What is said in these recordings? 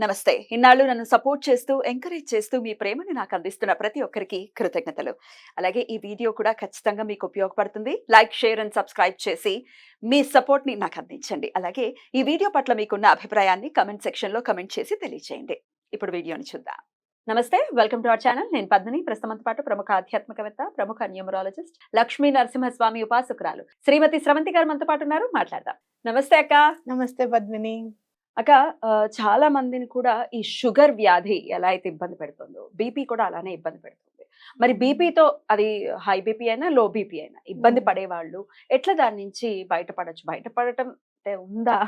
నమస్తే. ఇన్నాళ్ళు నన్ను సపోర్ట్ చేస్తూ, ఎంకరేజ్ చేస్తూ మీ ప్రేమని నాకు అందిస్తున్న ప్రతి ఒక్కరికి కృతజ్ఞతలు. అలాగే ఈ వీడియో కూడా ఖచ్చితంగా మీకు ఉపయోగపడుతుంది. లైక్, షేర్ అండ్ సబ్స్క్రైబ్ చేసి మీ సపోర్ట్‌ని నాకు అందించండి. అలాగే ఈ వీడియో పట్ల మీకున్న అభిప్రాయాన్ని కామెంట్ సెక్షన్‌లో కామెంట్ చేసి తెలియజేయండి. ఇప్పుడు వీడియోని చూద్దాం. నమస్తే. Welcome to our channel. నేను పద్మిని. ప్రస్తుతంతో పాటు ప్రముఖ ఆధ్యాత్మికవేత్త, ప్రముఖ న్యూమరాలజిస్ట్, లక్ష్మీ నరసింహస్వామి ఉపాసకురాలు శ్రీమతి స్రవంతి గారు మనతో పాటు ఉన్నారు. మాట్లాడదాం. నమస్తే అక్క. నమస్తే పద్మిని. అక్క, చాలా మందిని కూడా ఈ షుగర్ వ్యాధి ఎలా అయితే ఇబ్బంది పెడుతుందో, బీపీ కూడా అలానే ఇబ్బంది పెడుతుంది. మరి బీపీతో అది హై బీపీ అయినా, లో బీపీ అయినా ఇబ్బంది పడేవాళ్ళు ఎట్లా దాని నుంచి బయటపడొచ్చు? బయటపడటం అంటే ఉందా?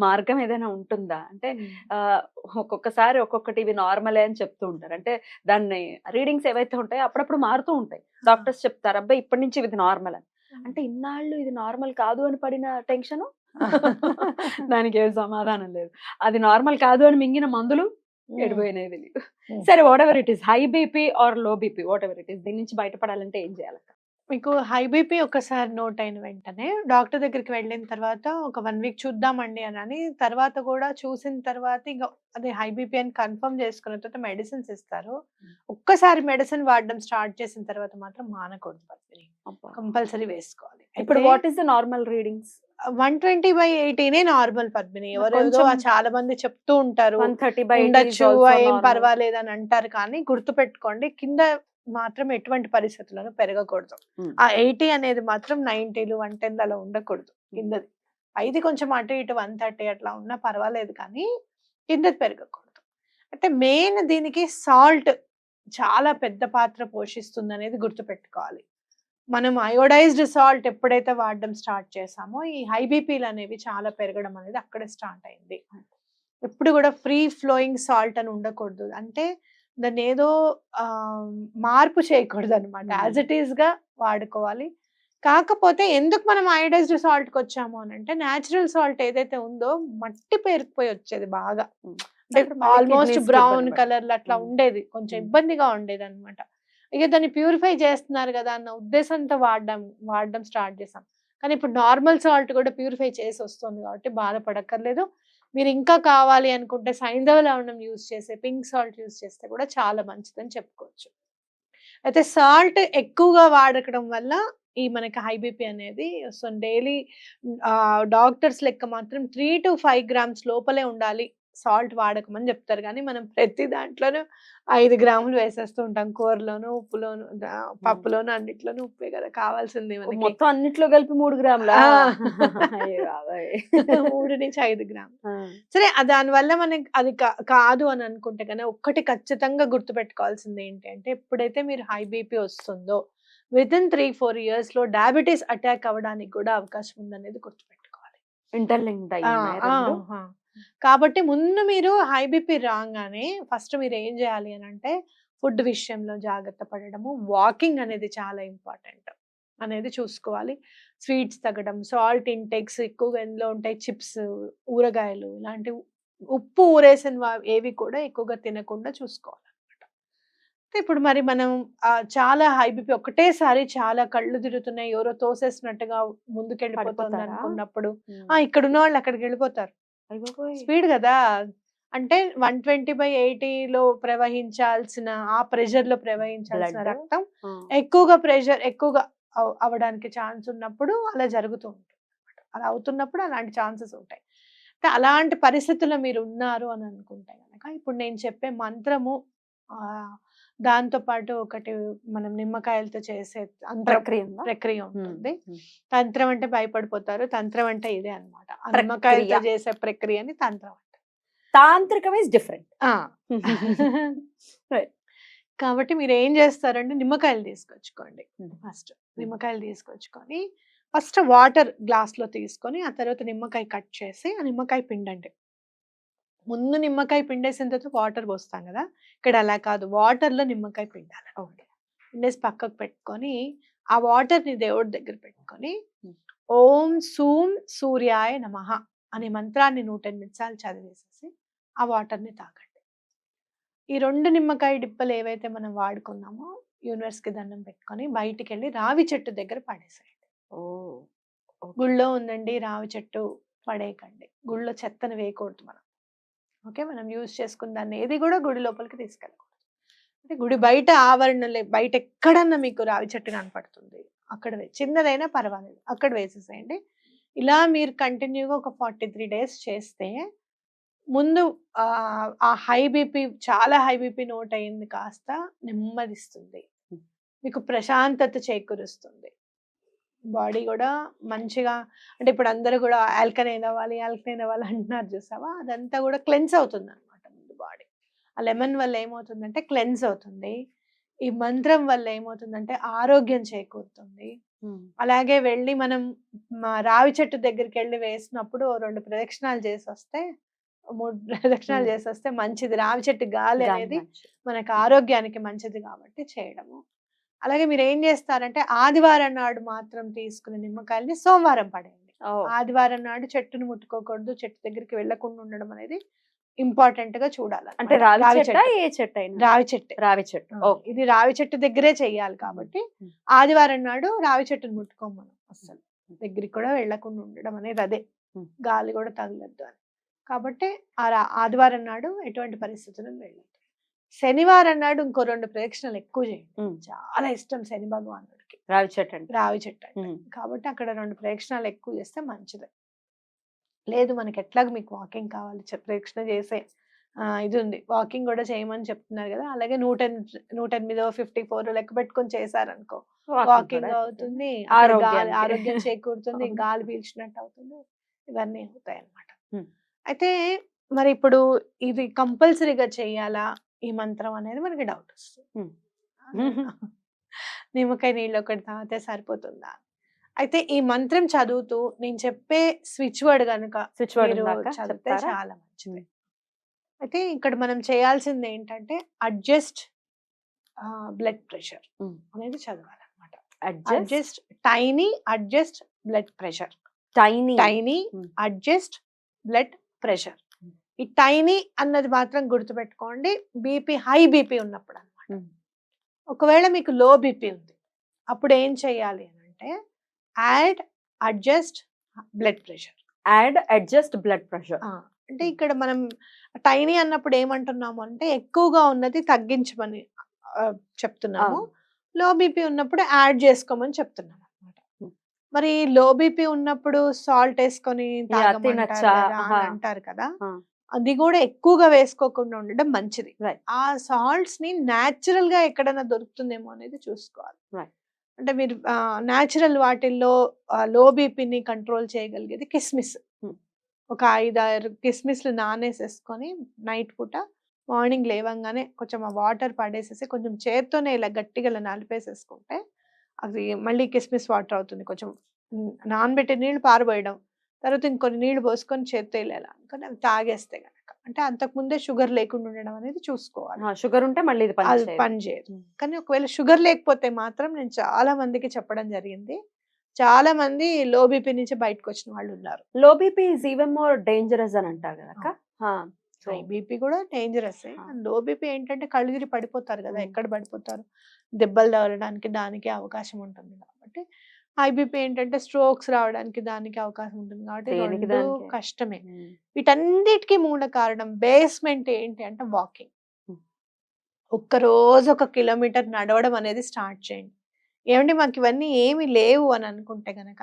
మార్గం ఏదైనా ఉంటుందా? అంటే ఆహ్, ఒక్కొక్కసారి ఒక్కొక్కటి ఇవి నార్మలే అని చెప్తూ ఉంటారు. అంటే దాన్ని రీడింగ్స్ ఏవైతే ఉంటాయో అప్పుడప్పుడు మారుతూ ఉంటాయి. డాక్టర్స్ చెప్తారు, అబ్బాయి ఇప్పటి నుంచి ఇది నార్మల్ అని. అంటే ఇన్నాళ్ళు ఇది నార్మల్ కాదు అని పడిన టెన్షను దానికి ఏం సమాధానం లేదు. అది నార్మల్ కాదు అని మింగిన మందులు ఎడిపోయినాయి తెలీదు. సరే, whatever it is, high BP or low BP, whatever it is, దీని నుంచి బయటపడాలంటే ఏం చేయాలక్క? మీకు హై బీపీ ఒకసారి నోట్ అయిన వెంటనే డాక్టర్ దగ్గరికి వెళ్ళిన తర్వాత ఒక 1 వీక్ చూద్దామండి అని తర్వాత కూడా చూసిన తర్వాత ఇంక అది హై బీపీ అని కన్ఫర్మ్ చేసుకున్న తర్వాత మెడిసిన్స్ ఇస్తారు. ఒక్కసారి మెడిసిన్ వాడడం స్టార్ట్ చేసిన తర్వాత మాత్రం మానకూడదు పద్మిని. కంపల్సరీ వేసుకోవాలి. ఇప్పుడు what is the normal readings? 120/80 normal Padmini. ఎవరేదో కొంచెం చాలా మంది చెప్తూ ఉంటారు 130/80 is ఉండొచ్చు, also ఏం normal. పర్వాలేదు అని అంటారు. కానీ గుర్తుపెట్టుకోండి, కింద మాత్రం ఎటువంటి పరిస్థితుల్లోనూ పెరగకూడదు. ఆ 80 అనేది మాత్రం 90లు 110 అలా ఉండకూడదు. కిందది పైది కొంచెం అటు ఇటు 130 అట్లా ఉన్నా పర్వాలేదు, కానీ కిందది పెరగకూడదు. అంటే మెయిన్ దీనికి సాల్ట్ చాలా పెద్ద పాత్ర పోషిస్తుంది అనేది గుర్తుపెట్టుకోవాలి. మనం అయోడైజ్డ్ సాల్ట్ ఎప్పుడైతే వాడడం స్టార్ట్ చేసామో ఈ హై బీపీలు అనేవి చాలా పెరగడం అనేది అక్కడే స్టార్ట్ అయింది. ఎప్పుడు కూడా ఫ్రీ ఫ్లోయింగ్ సాల్ట్ అని ఉండకూడదు. అంటే దాన్ని ఏదో మార్పు చేయకూడదు అనమాట. యాజ్ ఇట్ ఈస్ గా వాడుకోవాలి. కాకపోతే ఎందుకు మనం అయోడైజ్డ్ సాల్ట్ కి వచ్చాము అని అంటే, న్యాచురల్ సాల్ట్ ఏదైతే ఉందో మట్టి పేరుకుపోయి వచ్చేది బాగా. అంటే ఆల్మోస్ట్ బ్రౌన్ కలర్ అట్లా ఉండేది, కొంచెం ఇబ్బందిగా ఉండేది అనమాట. ఇక దాన్ని ప్యూరిఫై చేస్తున్నారు కదా అన్న ఉద్దేశంతో వాడడం స్టార్ట్ చేసాం. కానీ ఇప్పుడు నార్మల్ సాల్ట్ కూడా ప్యూరిఫై చేసి వస్తుంది కాబట్టి బాధపడక్కర్లేదు. మీరు ఇంకా కావాలి అనుకుంటే సైంధవ లవణం యూజ్ చేసే పింక్ సాల్ట్ యూజ్ చేస్తే కూడా చాలా మంచిదని చెప్పుకోవచ్చు. అయితే సాల్ట్ ఎక్కువగా వాడకడం వల్ల ఈ మనకి హై బీపీ అనేది వస్తుంది. డైలీ డాక్టర్స్ లెక్క మాత్రం 3-5 గ్రామ్స్ లోపలే ఉండాలి సాల్ట్ వాడకమని చెప్తారు. కానీ మనం ప్రతి దాంట్లోనూ 5 గ్రాములు వేసేస్తూ ఉంటాం. కూరలోను, ఉప్పులోను, పప్పులోను అన్నిట్లోనూ ఉప్పే కదా కావాల్సింది మనకి. మొత్తం అన్నిట్లో కలిపి 3 గ్రాములా? 3-5 గ్రాములు. సరే, దానివల్ల మనకి అది కాదు అని అనుకుంటే కన్నా ఒక్కటి ఖచ్చితంగా గుర్తుపెట్టుకోవాల్సింది ఏంటి అంటే, ఎప్పుడైతే మీరు హై బీపీ వస్తుందో వితిన్ 3-4 ఇయర్స్ లో డయాబెటీస్ అటాక్ అవ్వడానికి కూడా అవకాశం ఉందనేది గుర్తుపెట్టుకోవాలి. ఇంటర్లింక్డ్ అయ్యాయి రెండు. కాబట్టి ముందు మీరు హై బీపీ రాగానే ఫస్ట్ మీరు ఏం చేయాలి అని అంటే, ఫుడ్ విషయంలో జాగ్రత్త పడడము, వాకింగ్ అనేది చాలా ఇంపార్టెంట్ అనేది చూసుకోవాలి. స్వీట్స్ తగ్గడం, సాల్ట్ ఇంటేక్స్ ఎక్కువగా ఎందులో ఉంటాయి, చిప్స్, ఊరగాయలు, ఇలాంటి ఉప్పు ఊరేసిన ఏవి కూడా ఎక్కువగా తినకుండా చూసుకోవాలి. ఇప్పుడు మరి మనం చాలా హై బీపీ ఒకటేసారి చాలా కళ్ళు తిరుగుతున్నాయి, ఎవరో తోసేసినట్టుగా ముందుకెళ్ళిపోతుంది అనుకున్నప్పుడు ఇక్కడ ఉన్న వాళ్ళు అక్కడికి వెళ్ళిపోతారు. స్పీడ్ కదా, అంటే 120/80లో ప్రవహించాల్సిన ఆ ప్రెషర్ లో ప్రవహించాల్సిన రక్తం ఎక్కువగా అవడానికి ఛాన్స్ ఉన్నప్పుడు అలా జరుగుతూ ఉంటుంది. అలా అవుతున్నప్పుడు అలాంటి ఛాన్సెస్ ఉంటాయి. అలాంటి పరిస్థితుల్లో మీరు ఉన్నారు అని అనుకుంటే కనుక ఇప్పుడు నేను చెప్పే మంత్రము, దాంతో పాటు ఒకటి మనం నిమ్మకాయలతో చేసే ప్రక్రియ ఉంటుంది. తంత్రం అంటే భయపడిపోతారు, తంత్రం అంటే ఇదే అన్నమాట. నిమ్మకాయలతో చేసే ప్రక్రియని తంత్రం అంటే. తాంత్రికం ఇస్ డిఫరెంట్. కాబట్టి మీరు ఏం చేస్తారంటే, నిమ్మకాయలు తీసుకొచ్చుకోండి. నిమ్మకాయలు తీసుకొచ్చుకొని ఫస్ట్ వాటర్ గ్లాస్ లో తీసుకొని ఆ తర్వాత నిమ్మకాయ కట్ చేసి ఆ నిమ్మకాయ పిండండి. ముందు నిమ్మకాయ పిండేసిన తర్వాత వాటర్ పోస్తాం కదా, ఇక్కడ అలా కాదు, వాటర్ లో నిమ్మకాయ పిండాలి. పిండేసి పక్కకు పెట్టుకొని ఆ వాటర్ ని దేవుడి దగ్గర పెట్టుకొని ఓం సూం సూర్యాయ నమః అనే మంత్రాన్ని 108 సార్లు చదివేసేసి ఆ వాటర్ ని తాగండి. ఈ 2 నిమ్మకాయ డిప్పలు ఏవైతే మనం వాడుకున్నామో యూనివర్స్ కి దండం పెట్టుకొని బయటికి వెళ్ళి రావి చెట్టు దగ్గర పడేసేయండి. గుళ్ళో ఉందండి రావి చెట్టు, పడేయకండి. గుళ్ళో చెత్తను వేయకూడదు మనం. ఓకే, మనం యూజ్ చేసుకున్న దాన్ని ఏది కూడా గుడి లోపలికి తీసుకెళ్ళకూడదు. అంటే గుడి బయట ఆవరణలే, బయట ఎక్కడన్నా మీకు రావి చెట్టు కనపడుతుంది, అక్కడ చిన్నదైనా పర్వాలేదు, అక్కడ వేసేసేయండి. ఇలా మీరు కంటిన్యూగా ఒక 43 days చేస్తే ముందు ఆ హై బీపీ, చాలా హై బీపీ నోట్ అయింది కాస్త నెమ్మదిస్తుంది, మీకు ప్రశాంతత చేకూరుస్తుంది. బాడీ కూడా మంచిగా, అంటే ఇప్పుడు అందరూ కూడా ఆల్కలైన్ అవ్వాలి అంటున్నారు చూసావా, అదంతా కూడా క్లెన్స్ అవుతుంది అనమాట ముందు బాడీ. ఆ లెమన్ వల్ల ఏమవుతుందంటే క్లెన్స్ అవుతుంది, ఈ మంత్రం వల్ల ఏమవుతుందంటే ఆరోగ్యం చేకూరుతుంది. అలాగే వెళ్ళి మనం రావి చెట్టు దగ్గరికి వెళ్ళి వేసినప్పుడు 2 ప్రదక్షిణాలు చేసి వస్తే, 3 ప్రదక్షిణాలు చేసి వస్తే మంచిది. రావి చెట్టు గాలి అనేది మనకు ఆరోగ్యానికి మంచిది కాబట్టి చేయడము. అలాగే మీరు ఏం చేస్తారంటే ఆదివారం నాడు మాత్రం తీసుకునే నిమ్మకాయల్ని సోమవారం పడేయండి. ఆదివారం నాడు చెట్టును ముట్టుకోకూడదు, చెట్టు దగ్గరికి వెళ్ళకుండా ఉండడం అనేది ఇంపార్టెంట్ గా చూడాలి. అంటే రావి చెట్టు, ఏ చెట్టు అయినా? రావి చెట్టు. ఇది రావి చెట్టు దగ్గరే చెయ్యాలి కాబట్టి ఆదివారం నాడు రావి చెట్టును ముట్టుకోం మనం, అసలు దగ్గరికి కూడా వెళ్ళకుండా ఉండడం అనేది అదే, గాలి కూడా తగలద్దు అని. కాబట్టి ఆదివారం నాడు ఎటువంటి పరిస్థితుల్లో వెళ్ళదు. శనివారం నాడు ఇంకో 2 ప్రదక్షిణలు ఎక్కువ చేయండి, చాలా ఇష్టం శని భగవానుడికి రావి చెట్టు అంటే. కాబట్టి అక్కడ 2 ప్రదక్షిణాలు ఎక్కువ చేస్తే మంచిది. లేదు మనకి ఎట్లాగ మీకు వాకింగ్ కావాలి, ప్రదక్షిణ చేసే ఇది ఉంది, వాకింగ్ కూడా చేయమని చెప్తున్నారు కదా, అలాగే 108 54 లెక్క పెట్టుకొని చేశారనుకో వాకింగ్ అవుతుంది, ఆరోగ్యం చేకూరుతుంది, గాలి పీల్చినట్టు అవుతుంది, ఇవన్నీ అవుతాయి అన్నమాట. అయితే మరి ఇప్పుడు ఇది కంపల్సరీగా చెయ్యాలా ఈ మంత్రం అనేది మనకి డౌట్ వస్తుంది. నిమ్మకాయ నీళ్ళు ఒకటి తాగితే సరిపోతుందా? అయితే ఈ మంత్రం చదువుతూ నేను చెప్పే స్విచ్ వర్డ్ కనుక చదివితే చాలా మంచిది. అయితే ఇక్కడ మనం చేయాల్సింది ఏంటంటే అడ్జస్ట్ బ్లడ్ ప్రెషర్ అనేది చదవాలన్నమాట. Adjust adjust blood pressure, tiny adjust blood pressure. ఈ టైనీ అన్నది మాత్రం గుర్తుపెట్టుకోండి, హై బీపీ ఉన్నప్పుడు అన్నమాట. ఒకవేళ మీకు లో బీపీ ఉంది అప్పుడు ఏం చేయాలి అని అంటే అడ్జస్ట్ బ్లడ్ ప్రెషర్. అంటే ఇక్కడ మనం టైనీ అన్నప్పుడు ఏమంటున్నాము అంటే ఎక్కువగా ఉన్నది తగ్గించమని చెప్తున్నాము, లో బీపీ ఉన్నప్పుడు యాడ్ చేసుకోమని చెప్తున్నాము అనమాట. మరి లో బీపీ ఉన్నప్పుడు సాల్ట్ వేసుకొని అంటారు కదా, అది కూడా ఎక్కువగా వేసుకోకుండా ఉండడం మంచిది. ఆ సాల్ట్స్ ని న్యాచురల్ గా ఎక్కడైనా దొరుకుతుందేమో అనేది చూసుకోవాలి. అంటే మీరు న్యాచురల్ వాటిల్లో లో బీపీని కంట్రోల్ చేయగలిగేది కిస్మిస్. ఒక 5-6 కిస్మిస్లు నానేసేసుకొని నైట్ పూట మార్నింగ్ లేవంగానే కొంచెం ఆ వాటర్ పడేసేసి కొంచెం చేత్తోనే ఇలా గట్టిగా నలిపేసేసుకుంటే అవి మళ్ళీ కిస్మిస్ వాటర్ అవుతుంది. కొంచెం నానబెట్టే నీళ్ళు పారబోయడం, తర్వాత ఇంకొన్ని నీళ్లు పోసుకొని చేత్తో ఇలా అనుకొని అవి తాగేస్తే గనక, అంటే అంతకుముందే షుగర్ లేకుండా ఉండడం అనేది చూసుకోవాలి. షుగర్ ఉంటే మళ్ళీ ఇది పనిచేయదు. కానీ ఒకవేళ షుగర్ లేకపోతే మాత్రం నేను చాలా మందికి చెప్పడం జరిగింది, చాలా మంది లో బీపీ నుంచి బయటకు వచ్చిన వాళ్ళు ఉన్నారు. Low BP is even more dangerous అని అంటారు కదా. హై బీపీ కూడా డేంజరస్. లో బీపీ ఏంటంటే కళ్ళు తిరిగి పడిపోతారు కదా, ఎక్కడ పడిపోతారు, దెబ్బలు తగలడానికి దానికి అవకాశం ఉంటుంది. కాబట్టి హై బీపీ ఏంటంటే స్ట్రోక్స్ రావడానికి దానికి అవకాశం ఉంటుంది. కాబట్టి కష్టమే. వీటన్నిటికీ మూల కారణం బేస్మెంట్ ఏంటి అంటే వాకింగ్. ఒక్కరోజు 1 కిలోమీటర్ నడవడం అనేది స్టార్ట్ చేయండి. ఏమంటే మాకు ఇవన్నీ ఏమి లేవు అని అనుకుంటే గనక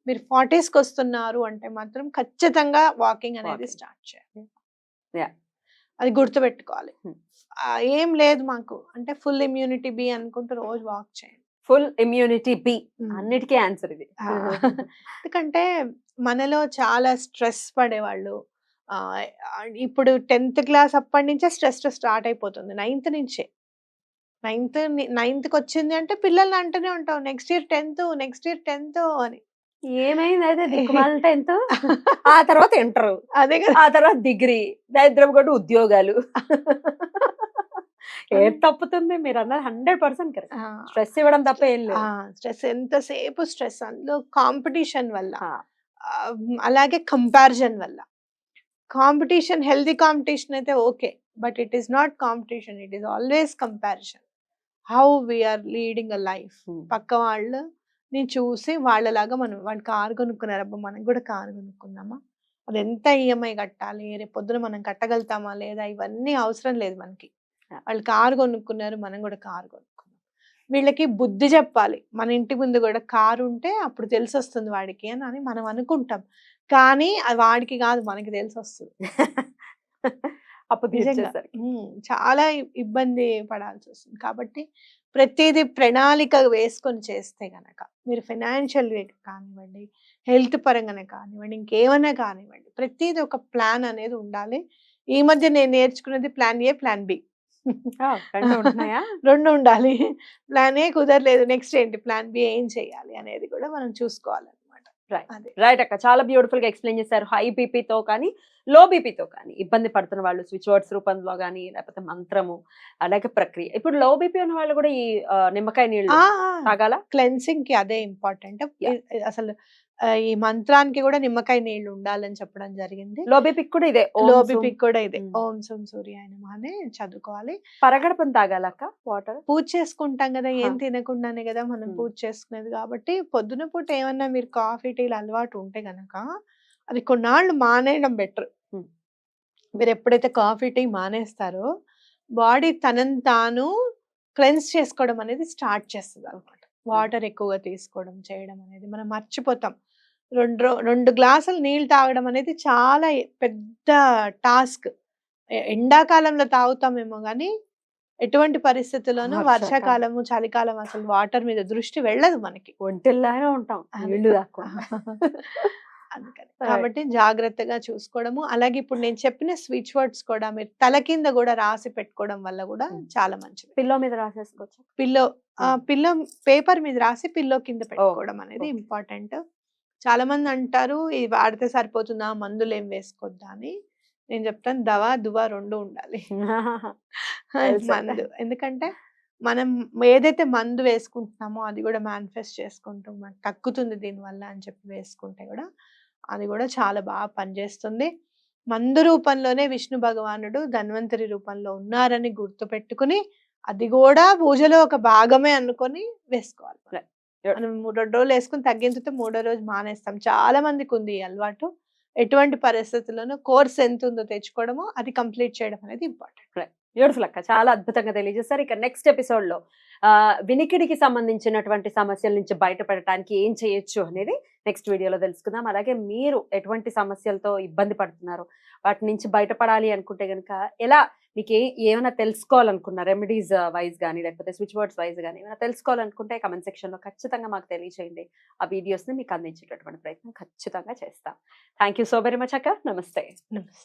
మీరు 40sకి వస్తున్నారు అంటే మాత్రం ఖచ్చితంగా వాకింగ్ అనేది స్టార్ట్ చేయాలి. అది గుర్తుపెట్టుకోవాలి. ఏం లేదు మాకు అంటే ఫుల్ ఇమ్యూనిటీ బి అనుకుంటూ రోజు వాక్ చేయండి. ఫుల్ ఇమ్యూనిటీ బి అన్నిటికీ ఆన్సర్ ఇది. ఎందుకంటే మనలో చాలా స్ట్రెస్ పడేవాళ్ళు, ఇప్పుడు 10th క్లాస్ అప్పటి నుంచే స్ట్రెస్ స్టార్ట్ అయిపోతుంది. 9th నుంచే. 9th వచ్చింది అంటే పిల్లల్ని అంటూనే ఉంటాం నెక్స్ట్ ఇయర్ 10th అని. ఏమైంది అయితే దిక్కుమాల 10th, ఆ తర్వాత ఇంటర్, అదే కదా, ఆ తర్వాత డిగ్రీ, దరిద్రం కూడా ఉద్యోగాలు. ఏది తప్పుతుంది? మీరు అన్నది 100% కరెక్ట్. స్ట్రెస్ ఇవ్వడం తప్ప ఏం లేదు. స్ట్రెస్ ఎంతసేపు స్ట్రెస్, అందులో కాంపిటీషన్ వల్ల, అలాగే కంపారిజన్ వల్ల. కాంపిటీషన్ హెల్దీ కాంపిటీషన్ అయితే okay, but it is not competition, it is always comparison. How we're leading a life. పక్క వాళ్ళని చూసి వాళ్ళలాగా వాళ్ళు కారు కొనుక్కున్నారబ్బా మనం కూడా కారు కొనుక్కుందామా, అది ఎంత ఈఎంఐ కట్టాలి, రేపు పొద్దున మనం కట్టగలుగుతామా లేదా, ఇవన్నీ అవసరం లేదు మనకి. వాళ్ళు కారు కొనుక్కున్నారు, మనం కూడా కారు కొనుక్కున్నాం. వీళ్ళకి బుద్ధి చెప్పాలి. మన ఇంటి ముందు కూడా కారు ఉంటే అప్పుడు తెలిసొస్తుంది వాడికి అని మనం అనుకుంటాం. కానీ అది వాడికి కాదు, మనకి తెలిసొస్తుంది. అప్పు నిజంగా. తీర్చేసరికి. చాలా ఇబ్బంది పడాల్సొస్తుంది. కాబట్టి ప్రతీది ప్రణాళిక వేసుకొని చేస్తే గనక, మీరు ఫైనాన్షియల్ కానివ్వండి, హెల్త్ పరంగానే కానివ్వండి, ఇంకేమన్నా కానివ్వండి, ప్రతీది ఒక ప్లాన్ అనేది ఉండాలి. ఈ మధ్య నేను నేర్చుకున్నది ప్లాన్ ఏ, ప్లాన్ బి. 2 ఉంటున్నాయా? 2 ఉండాలి. ప్లాన్ ఏ కుదరలేదు. నెక్స్ట్ ఏంటి? ప్లాన్ బి ఏం చేయాలి అనేది కూడా మనం చూసుకోవాలన్నమాట. రైట్. అదే. రైట్ అక్క. చాలా బ్యూటిఫుల్‌గా ఎక్స్‌ప్లెయిన్ చేశారు. హై బీపీతో కానీ, లో బీపీతో కానీ ఇబ్బంది పడుతున్న వాళ్ళు స్విచ్ వర్డ్స్ రూపంలో గానీ, లేకపోతే మంత్రము, అలాగే ప్రక్రియ. ఇప్పుడు లో బీపీ ఉన్న వాళ్ళు కూడా ఈ నిమ్మకాయ నీళ్ళు ఆ! తాగాలా? క్లెన్సింగ్‌కి అదే ఇంపార్టెంట్. యాహ్! అసలు ఈ మంత్రానికి కూడా నిమ్మకాయ నీళ్ళు ఉండాలని చెప్పడం జరిగింది. లో బీపీకి కూడా ఇదే. లో ఓం సూం. బీపీకి కూడా ఇదే. హ్మ్. ఓం సం సూర్యాయ నమః అని చదువుకోవాలి. పరగడపన తాగాలా అక్క వాటర్? పూజ చేసుకుంటాం కదా! హా! ఏం తినకుండానే కదా మనం పూజ చేసుకునేది కాబట్టి, పొద్దున పూట ఏమన్నా మీరు కాఫీ, టీలు అలవాటు ఉంటే గనక, అది కొన్నాళ్ళు మానేయడం బెటర్. హ్మ్. మీరు ఎప్పుడైతే కాఫీ, టీ మానేస్తారో, బాడీ తనని తాను క్లెన్స్ చేసుకోవడం అనేది స్టార్ట్ చేస్తదనమాట. వాటర్ ఎక్కువగా తీసుకోవడం, చేయడం అనేది మనం మర్చిపోతాం. 2 గ్లాసులు నీళ్ళు తాగడం అనేది చాలా పెద్ద టాస్క్. ఎండాకాలంలో తాగుతామేమో గానీ, ఎటువంటి పరిస్థితుల్లోనూ వర్షాకాలం. వర్షాకాలము, చలికాలం అసలు వాటర్ మీద దృష్టి వెళ్ళదు మనకి. ఒంటెల్లానే ఉంటాం అది. నీళ్లు తాగకుండా. అందుకని. రైట్. కాబట్టి జాగ్రత్తగా చూసుకోవడము. అలాగే ఇప్పుడు నేను చెప్పిన స్విచ్ వర్డ్స్ కూడా మీరు తల కింద గూడా రాసి పెట్టుకోవడం వల్ల గూడా చాలా మంచిది. పిల్లో మీద రాసేసుకోవచ్చా? పిల్లో హ్మ్. పిల్లో పేపర్ మీద రాసి పిల్లో కింద ఓహ్! పెట్టుకోవడం అనేది ఓకే. ఇంపార్టెంట్. చాలా మంది అంటారు, ఇది వాడితే సరిపోతుందా? మందులేం వేసుకోవద్దా అని. నేను చెప్తాను దవా, దువా 2 ఉండాలి. Well said. మందు. ఎందుకంటే మనం ఏదైతే మందు వేసుకుంటున్నామో అది గూడా మేనిఫెస్ట్ చేసుకుంటూ మనకు తగ్గుతుంది దీనివల్ల అని చెప్పి వేసుకుంటే గూడా, అది గూడా చాలా పనిచేస్తుంది. మందు రూపంలోనే విష్ణు భగవానుడు ధన్వంతరి రూపంలో ఉన్నారని గుర్తుపెట్టుకొని, అది గూడా పూజలో ఒక భాగమే అనుకొని వేసుకోవాలి. రైట్. గుడ్. మనం 2 రోజులు వేసుకొని తగ్గించితే మూడో రోజు మానేస్తాం. చాలా మందికుంది ఈ అలవాటు. ఎటువంటి పరిస్థితుల్లోనూ కోర్స్ ఎంతుందో తెచ్చుకోవడము, అది కంప్లీట్ చేయడం అనేది ఇంపార్టెంట్. రైట్. బ్యూటిఫుల్ అక్క. చాలా అద్భుతంగా తెలియజేశారు. ఇక నెక్స్ట్ ఎపిసోడ్‌లో వినికిడికి సంబంధించినటువంటి సమస్యల నుంచి బయటపడటానికి ఏం చేయొచ్చు అనేది నెక్స్ట్ వీడియోలో తెలుసుకుందాం. అలాగే మీరు ఎటువంటి సమస్యలతో ఇబ్బంది పడుతున్నారో, వాటి నుంచి బయటపడాలి అనుకుంటే గనుక ఎలా మీకు ఏమైనా తెలుసుకోవాలనుకున్న రెమెడీస్ వైస్ గానీ, లేకపోతే స్విచ్ వర్డ్స్ వైస్ గానీ ఏమైనా తెలుసుకోవాలనుకుంటే కామెంట్ సెక్షన్‌లో ఖచ్చితంగా మాకు తెలియచేయండి. ఆ వీడియోస్‌ని మీకు అందించేటటువంటి ప్రయత్నం ఖచ్చితంగా చేస్తాం. Thank you so very much అక్క. నమస్తే. నమస్తే.